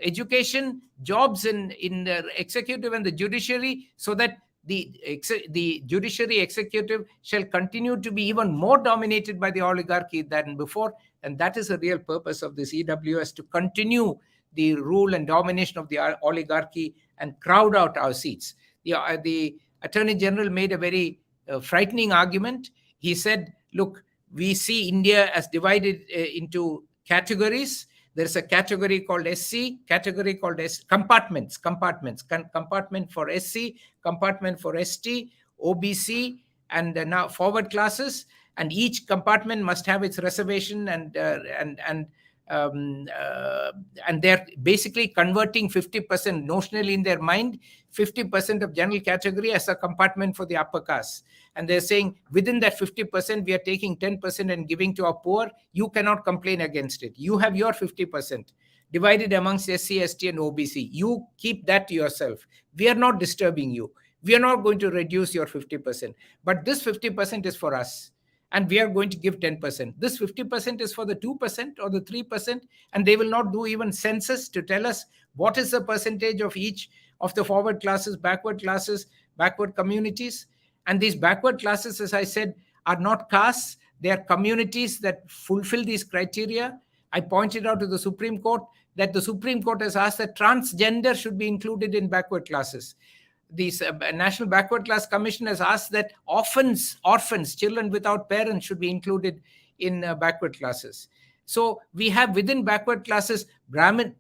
education, jobs in the executive and the judiciary, so that the judiciary executive shall continue to be even more dominated by the oligarchy than before. And that is the real purpose of this EWS, to continue the rule and domination of the oligarchy and crowd out our seats. The Attorney General made a very frightening argument. He said, look, we see India as divided into categories. There's a category called SC, category called compartment for SC, compartment for ST, OBC, and now forward classes. And each compartment must have its reservation, and they're basically converting 50% notionally in their mind, 50% of general category as a compartment for the upper caste. And they're saying within that 50%, we are taking 10% and giving to our poor. You cannot complain against it. You have your 50% divided amongst SC, ST, and OBC. You keep that to yourself. We are not disturbing you. We are not going to reduce your 50%. But this 50% is for us. And we are going to give 10%. This 50% is for the 2% or the 3%, and they will not do even census to tell us what is the percentage of each of the forward classes, backward communities. And these backward classes, as I said, are not castes. They are communities that fulfill these criteria. I pointed out to the Supreme Court that the Supreme Court has asked that transgender should be included in backward classes. The National Backward Class Commission has asked that orphans, children without parents, should be included in backward classes. So we have within backward classes Brahmin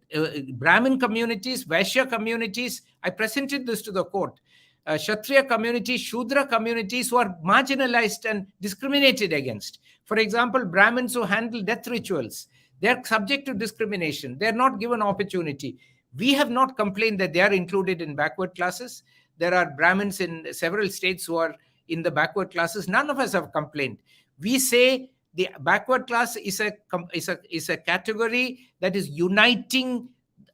communities, Vaishya communities. I presented this to the court. Kshatriya communities, Shudra communities who are marginalized and discriminated against. For example, Brahmins who handle death rituals, they are subject to discrimination. They are not given opportunity. We have not complained that they are included in backward classes. There are Brahmins in several states who are in the backward classes. None of us have complained. We say the backward class is a category that is uniting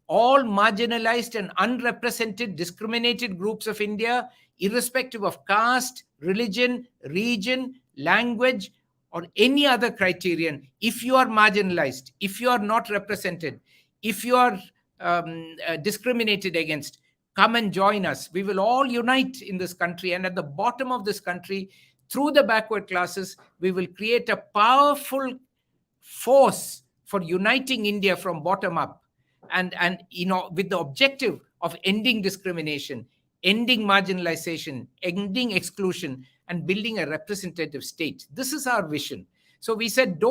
all marginalized and unrepresented, discriminated groups of India, irrespective of caste, religion, region, language, or any other criterion. If you are marginalized, if you are not represented, if you are discriminated against, come and join us. We will all unite in this country, and at the bottom of this country, through the backward classes, we will create a powerful force for uniting India from bottom up, and with the objective of ending discrimination, ending marginalization, ending exclusion, and building a representative state. This is our vision. So we said,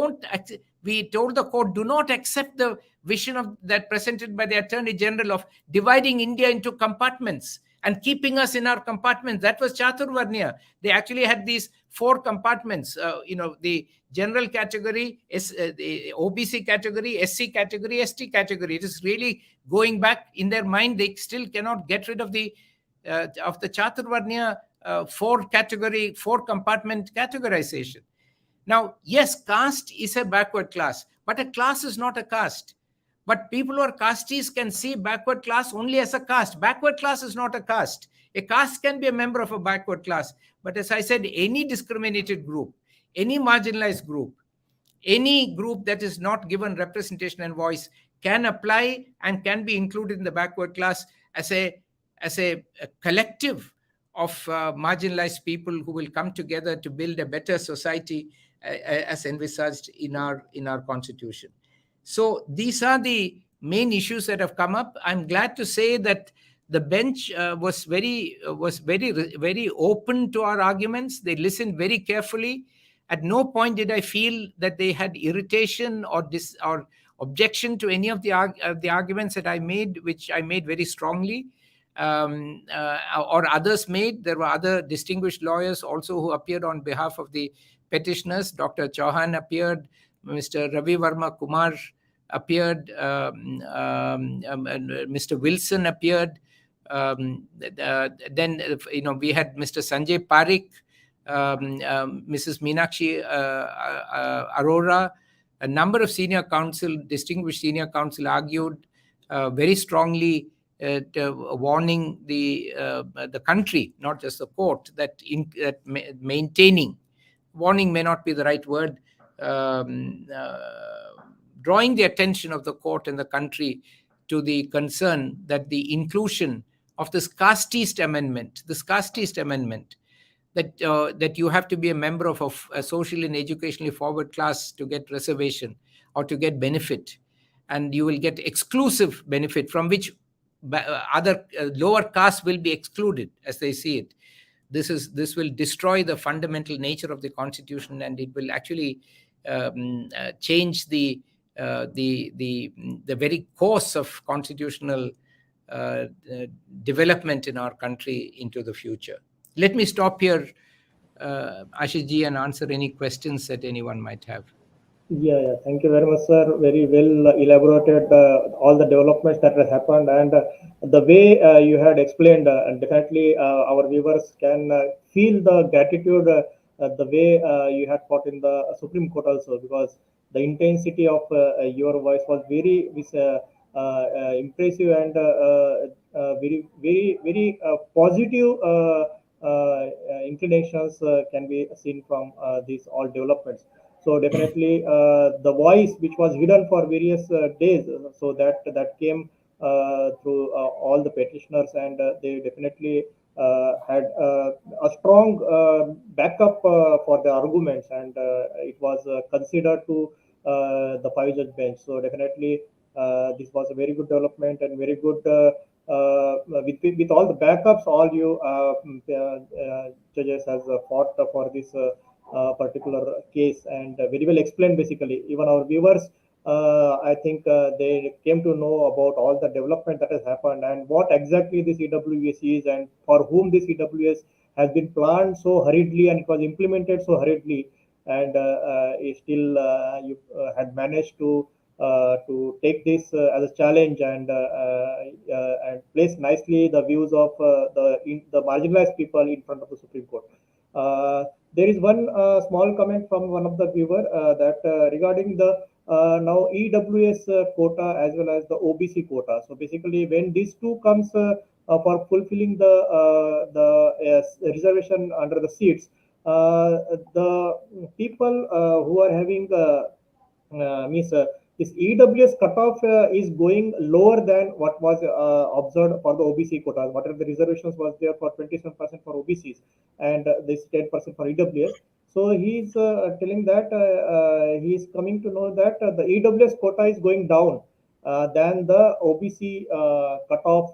we told the court, do not accept the vision of that presented by the Attorney General of dividing India into compartments and keeping us in our compartments. That was Chaturvarnya. They actually had these 4 compartments, the general category, the OBC category, SC category, ST category. It is really going back in their mind. They still cannot get rid of the Chaturvarnya 4 compartment categorization. Now, yes, caste is a backward class, but a class is not a caste. But people who are castes can see backward class only as a caste. Backward class is not a caste. A caste can be a member of a backward class. But as I said, any discriminated group, any marginalized group, any group that is not given representation and voice can apply and can be included in the backward class as a collective of marginalized people who will come together to build a better society as envisaged in our constitution. So these are the main issues that have come up. I'm glad to say that the bench was very open to our arguments. They listened very carefully. At no point did I feel that they had irritation or objection to any of the arguments that I made, which I made very strongly, or others made. There were other distinguished lawyers also who appeared on behalf of the petitioners. Dr. Chauhan appeared, Mr. Ravi Verma Kumar appeared, Mr. Wilson appeared. Then we had Mr. Sanjay Parikh, Mrs. Meenakshi Arora. A number of distinguished senior counsel argued very strongly, warning the country, not just the court, that maintaining, warning may not be the right word, drawing the attention of the court and the country to the concern that the inclusion of this casteist amendment, that you have to be a member of a socially and educationally forward class to get reservation or to get benefit, and you will get exclusive benefit from which other lower castes will be excluded, as they see it. This will destroy the fundamental nature of the constitution, and it will actually change the very course of constitutional development in our country into the future. Let me stop here, Ashish ji, and answer any questions that anyone might have. Yeah. Thank you very much, sir. Very well elaborated all the developments that have happened, and the way you had explained, and definitely our viewers can feel the gratitude the way you had fought in the Supreme Court also, because the intensity of your voice was very impressive and very positive inclinations can be seen from these all developments. So definitely the voice which was hidden for various days, so that came through all the petitioners, and they definitely had a strong backup for the arguments, and it was considered to the 5-judge bench. So definitely this was a very good development and very good with all the backups, all you judges has fought for this particular case, and very well explained. Basically, even our viewers, I think they came to know about all the development that has happened and what exactly this EWS is, and for whom this EWS has been planned so hurriedly and it was implemented so hurriedly, and still you had managed to take this as a challenge and place nicely the views of the marginalized people in front of the Supreme Court. There is one small comment from one of the viewer that regarding the now EWS quota as well as the OBC quota. So basically, when these two comes for fulfilling the reservation under the seats, the people who are having means this EWS cutoff is going lower than what was observed for the OBC quotas. Whatever the reservations was there for 27% for OBCs and this 10% for EWS. So he's telling that he's coming to know that the EWS quota is going down than the OBC cutoff,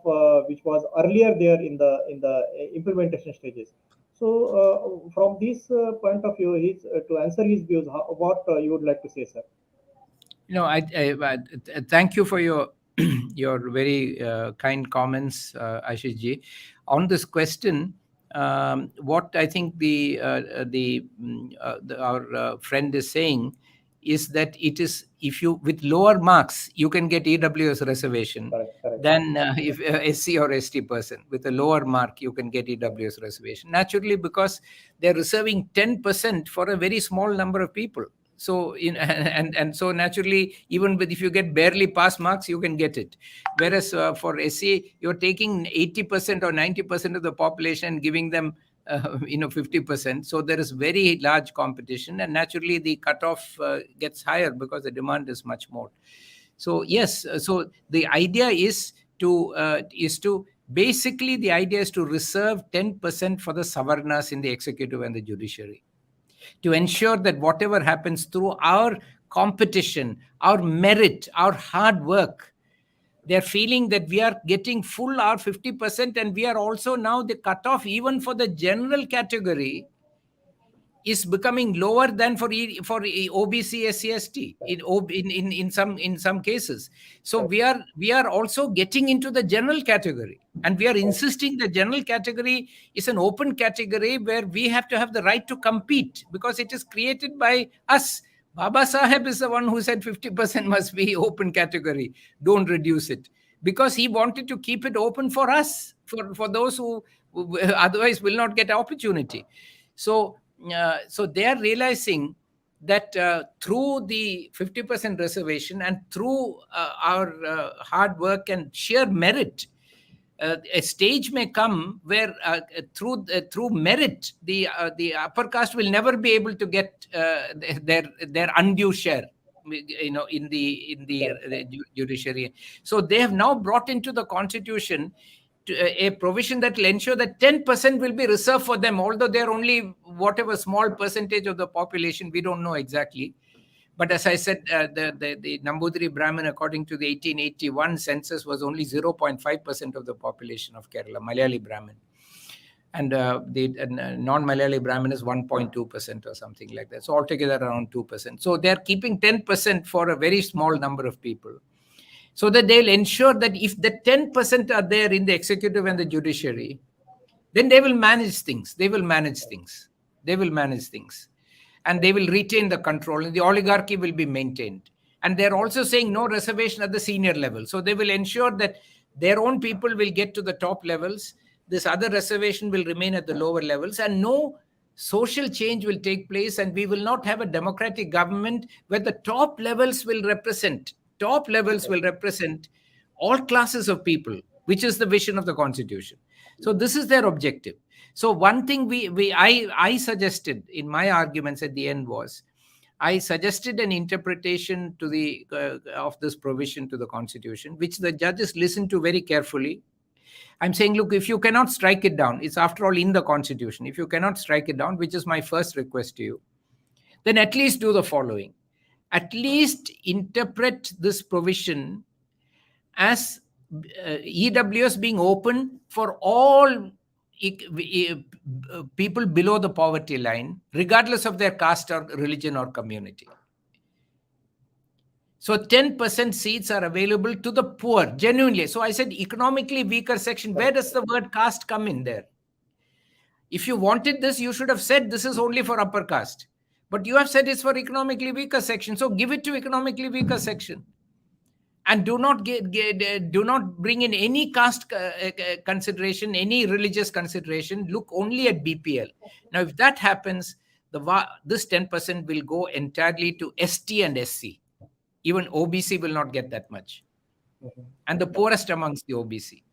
which was earlier there in the implementation stages. So, from this point of view, to answer his views, what you would like to say, sir? Thank you for your your very kind comments, Ashish ji. On this question, what I think our friend is saying is that it is, if you with lower marks you can get EWS reservation, Correct. than if SC or ST person with a lower mark you can get EWS reservation. Naturally, because they're reserving 10% for a very small number of people. So and so naturally, even with, if you get barely pass marks, you can get it. Whereas for SC, you're taking 80% or 90% of the population and giving them 50%. So there is very large competition, and naturally the cutoff gets higher because the demand is much more. So yes, so the idea is to basically, the idea is to reserve 10% for the Savarnas in the executive and the judiciary, to ensure that whatever happens through our competition, our merit, our hard work, they're feeling that we are getting full our 50%, and we are also now the cutoff even for the general category is becoming lower than for OBC, SC, ST in some cases. So we are also getting into the general category, and we are insisting the general category is an open category where we have to have the right to compete, because it is created by us. Baba Saheb is the one who said 50% must be open category, don't reduce it, because he wanted to keep it open for us, for those who otherwise will not get opportunity. So they are realizing that through the 50% reservation and through our hard work and sheer merit, a stage may come where through merit, the upper caste will never be able to get their undue share, in the judiciary. So they have now brought into the constitution a provision that will ensure that 10% will be reserved for them, although they're only whatever small percentage of the population, we don't know exactly. But as I said, the Nambudiri Brahmin, according to the 1881 census, was only 0.5% of the population of Kerala, Malayali Brahmin. And the non-Malayali Brahmin is 1.2% or something like that. So altogether around 2%. So they're keeping 10% for a very small number of people, so that they'll ensure that if the 10% are there in the executive and the judiciary, then they will manage things. And they will retain the control, and the oligarchy will be maintained. And they're also saying no reservation at the senior level. So they will ensure that their own people will get to the top levels. This other reservation will remain at the lower levels, and no social change will take place, and we will not have a democratic government where the top levels will represent all classes of people, which is the vision of the constitution. So this is their objective. So one thing I suggested in my arguments at the end was, I suggested an interpretation to the of this provision to the constitution, which the judges listened to very carefully. I'm saying, look, if you cannot strike it down, it's after all in the constitution. If you cannot strike it down, which is my first request to you, then at least do the following. At least interpret this provision as EWS being open for all people below the poverty line, regardless of their caste or religion or community. So 10% seats are available to the poor, genuinely. So I said economically weaker section. Where does the word caste come in there? If you wanted this, you should have said this is only for upper caste. But you have said it's for economically weaker section. So give it to economically weaker section. And do not bring in any caste consideration, any religious consideration. Look only at BPL. Now, if that happens, this 10% will go entirely to ST and SC. Even OBC will not get that much. And the poorest amongst the OBC.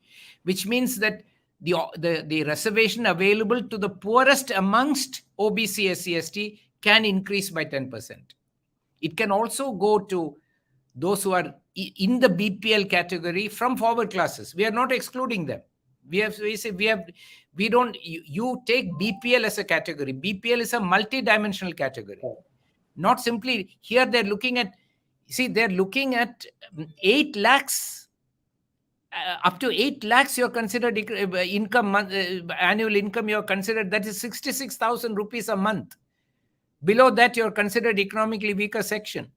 Which means that the reservation available to the poorest amongst OBC, SC, ST can increase by 10%. It can also go to those who are in the BPL category from forward classes. We are not excluding them. You take BPL as a category. BPL is a multi-dimensional category. Not simply here they're looking at 8 lakhs. Up to 8 lakhs you're considered income, annual income you're considered, that is 66,000 rupees a month. Below that you're considered economically weaker section.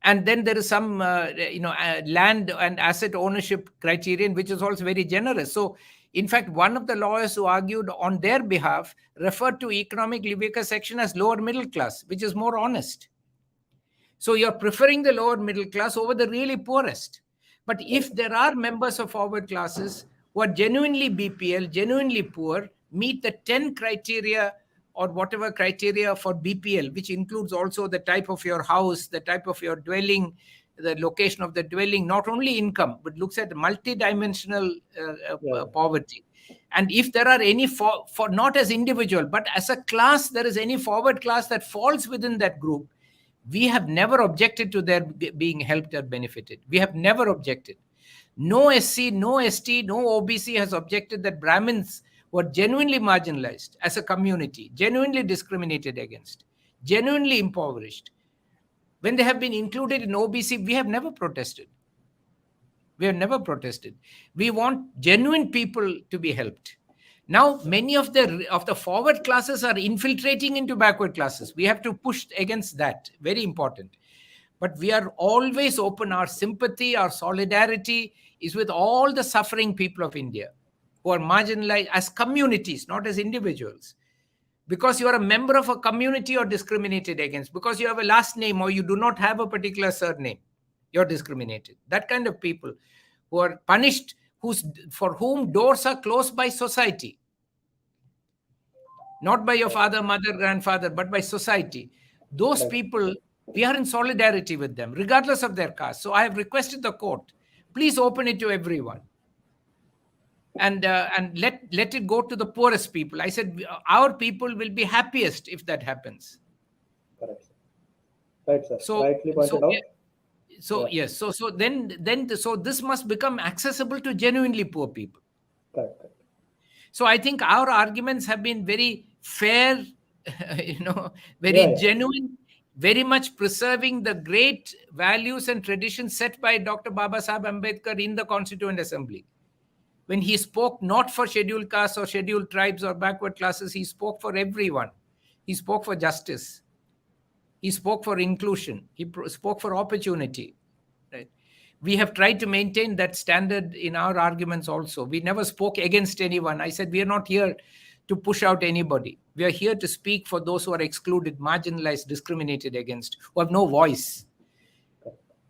And then there is some land and asset ownership criterion, which is also very generous. So in fact, one of the lawyers who argued on their behalf referred to economically weaker section as lower middle class, which is more honest. So you're preferring the lower middle class over the really poorest. But if there are members of forward classes who are genuinely BPL, genuinely poor, meet the 10 criteria or whatever criteria for BPL, which includes also the type of your house, the type of your dwelling, the location of the dwelling, not only income, but looks at multi-dimensional poverty. And if there are any, for not as individual, but as a class, there is any forward class that falls within that group, we have never objected to their being helped or benefited. We have never objected. No SC, no ST, no OBC has objected that Brahmins were genuinely marginalized as a community, genuinely discriminated against, genuinely impoverished. When they have been included in OBC, we have never protested. We have never protested. We want genuine people to be helped. Now, many of the forward classes are infiltrating into backward classes. We have to push against that. Very important. But we are always open. Our sympathy, our solidarity is with all the suffering people of India who are marginalized as communities, not as individuals. Because you are a member of a community, you're discriminated against. Because you have a last name or you do not have a particular surname, you're discriminated. That kind of people who are punished, for whom doors are closed by society. Not by your father, mother, grandfather, but by society. Those people, we are in solidarity with them, regardless of their caste. So I have requested the court, please open it to everyone. And let it go to the poorest people. I said, our people will be happiest if that happens. Correct. Right, sir. Rightly pointed out. Yes. So this must become accessible to genuinely poor people. Correct. So I think our arguments have been very fair, very genuine, very much preserving the great values and traditions set by Dr. Babasaheb Ambedkar in the Constituent Assembly. When he spoke not for scheduled castes or scheduled tribes or backward classes, he spoke for everyone. He spoke for justice. He spoke for inclusion. He spoke for opportunity. Right? We have tried to maintain that standard in our arguments also. We never spoke against anyone. I said, we are not here to push out anybody. We are here to speak for those who are excluded, marginalized, discriminated against, who have no voice.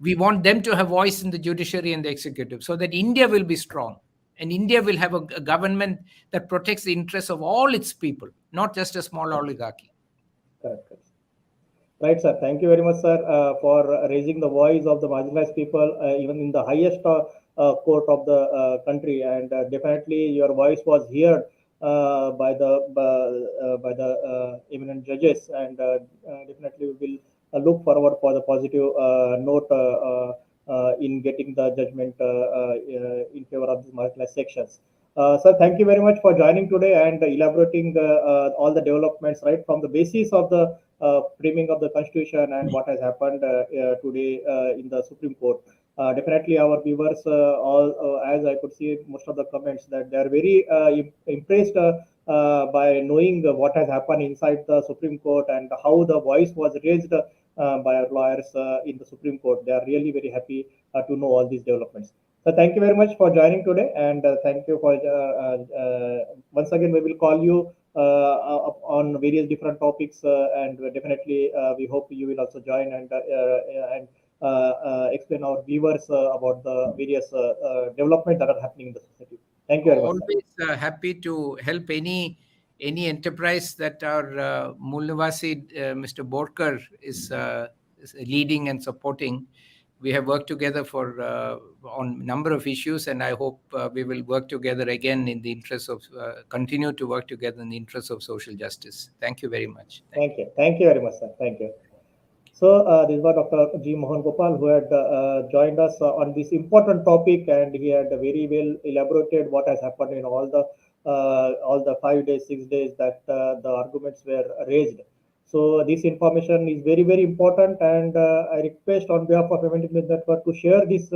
We want them to have voice in the judiciary and the executive so that India will be strong. And India will have a government that protects the interests of all its people, not just a small oligarchy. Correct. Right, sir. Thank you very much, sir, for raising the voice of the marginalized people, even in the highest court of the country. And definitely, your voice was heard by the eminent judges. And definitely, we will look forward for the positive note in getting the judgment in favor of the marginalized sections. Sir, thank you very much for joining today and elaborating all the developments right from the basis of the framing of the Constitution and what has happened today in the Supreme Court. Definitely, our viewers, as I could see most of the comments, that they are very impressed by knowing what has happened inside the Supreme Court and how the voice was raised by our lawyers in the Supreme Court. They are really very happy to know all these developments. So thank you very much for joining today, and thank you for once again we will call you on various different topics, and definitely we hope you will also join and explain our viewers about the various developments that are happening in the society. Thank you very much. Always happy to help any enterprise that our Mulnivasi, Mr. Borkar is leading and supporting. We have worked together on a number of issues, and I hope we will work together again in the interest of, continue to work together in the interest of social justice. Thank you very much. Thank you. Thank you very much, sir. Thank you. So this was Dr. G. Mohan Gopal who had joined us on this important topic, and he had very well elaborated what has happened in all the 5 days, 6 days that the arguments were raised. So this information is very important, and I request on behalf of MNt-English Network to share this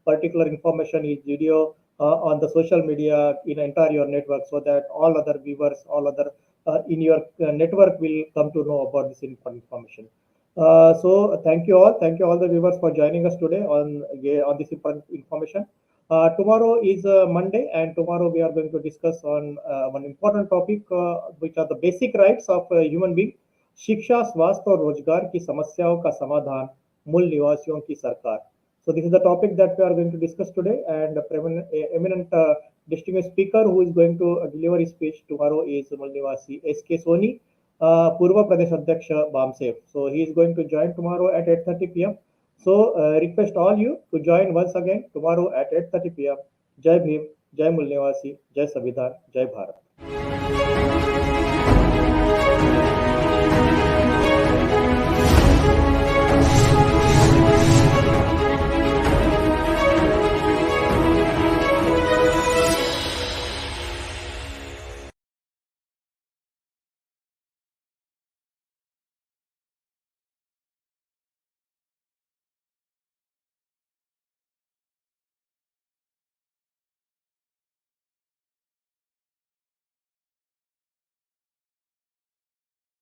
particular information, his video on the social media in entire your network, so that all other viewers, all other in your network will come to know about this information. So thank you all the viewers for joining us today on this important information. Tomorrow is Monday, and tomorrow we are going to discuss on one important topic, which are the basic rights of human being. शिक्षा, स्वास्थ्य और रोजगार की समस्याओं का समाधान मूल निवासियों की सरकार. So this is the topic that we are going to discuss today, and eminent distinguished speaker who is going to deliver his speech tomorrow is मूल निवासी S.K. Soni, Purva Pradesh Adhyaksha Bamsev. So he is going to join tomorrow at 8:30 p.m. So request all you to join once again tomorrow at 8:30 p.m. Jai Bhim, Jai Mulnivasi, Jai Samvidhan, Jai Bharat.